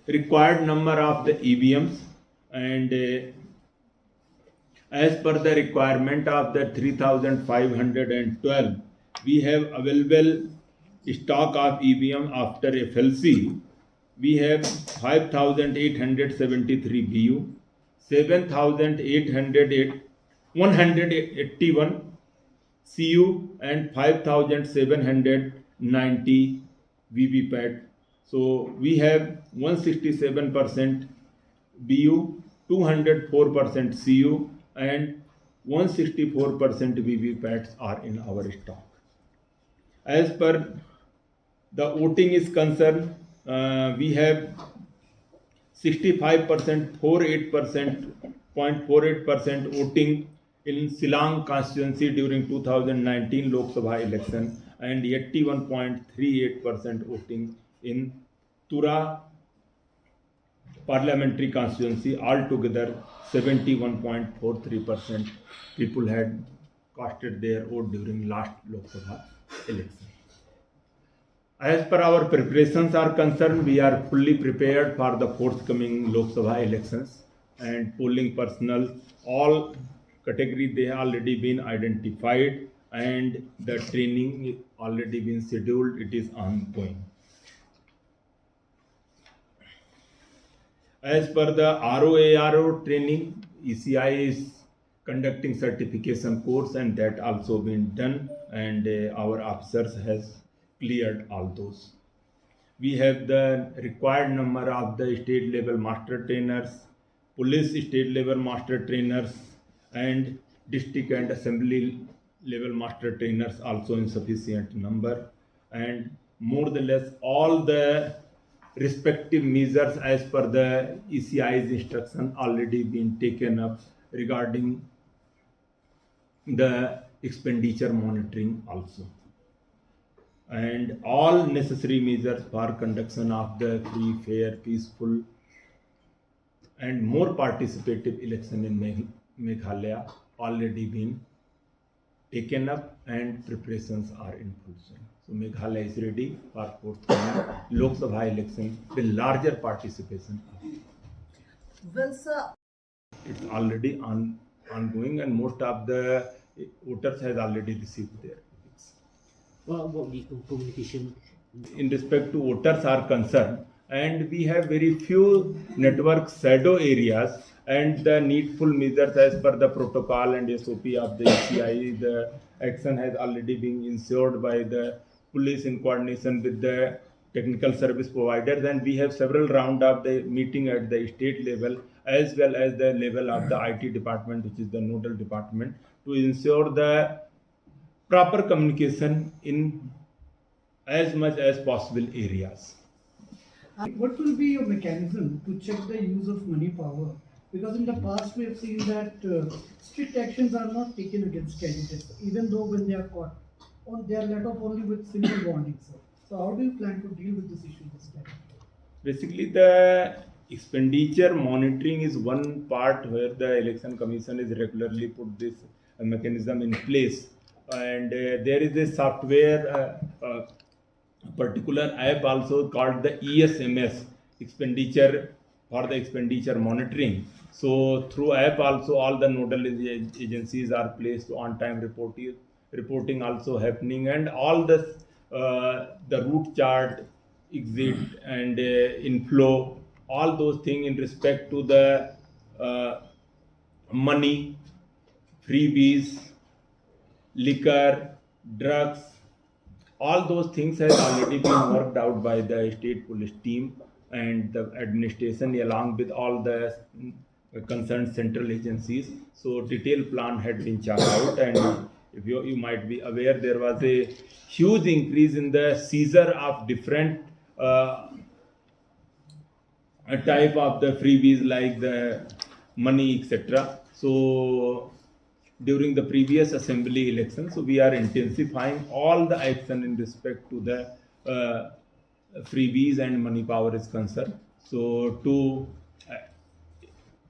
required number of the EVMs, and as per the requirement of the 3512, we have available stock of EVM after FLC. We have 5873 BU, 181 CU, and 5790 VVPAT. So we have 167% BU, 204% CU, and 164% VVPATs are in our stock. As per the voting is concerned, we have 65%, 0.48% voting in Silang constituency during 2019 Lok Sabha election, and 81.38% voting in Tura parliamentary constituency. Altogether 71.43% people had casted their vote during last Lok Sabha election. As per our preparations are concerned, we are fully prepared for the forthcoming Lok Sabha elections, and polling personnel, all categories, they have already been identified, and the training is already been scheduled. It is ongoing. As per the ROARO training, ECI is conducting certification course, and that also been done, and our officers has cleared all those. We have the required number of the state level master trainers, police state level master trainers, and district and assembly level master trainers also in sufficient number, and more or less all the respective measures as per the ECI's instruction already been taken up regarding the expenditure monitoring also, and all necessary measures for conduction of the free, fair, peaceful, and more participative election in Meghalaya already been taken up, and preparations are in full swing. So Meghalaya is ready for forthcoming Lok Sabha election with larger participation. Well, sir, it's already ongoing, and most of the voters has already received their votes. What about the communication? In respect to voters are concerned, and we have very few network shadow areas, and the needful measures as per the protocol and SOP of the ECI, the action has already been ensured by the police in coordination with the technical service providers, and we have several round of the meeting at the state level as well as the level of the IT department, which is the nodal department, to ensure the proper communication in as much as possible areas. What will be your mechanism to check the use of money power? Because in the past we have seen that strict actions are not taken against candidates, even though when they are caught, they are let off only with simple warnings. So how do you plan to deal with this issue this time? Basically, the expenditure monitoring is one part where the election commission is regularly put this mechanism in place, and there is a software, particular app also called the ESMS, expenditure for the expenditure monitoring. So through app also all the nodal agencies are placed on time reporting also happening, and all the route chart, exit, and inflow, all those things in respect to the money, freebies, liquor, drugs, all those things have already been worked out by the state police team and the administration along with all the concerned central agencies. So detailed plan had been charted out, and if you might be aware, there was a huge increase in the seizure of different type of the freebies like the money, etc. So during the previous assembly election, so we are intensifying all the action in respect to the freebies and money power is concerned. So to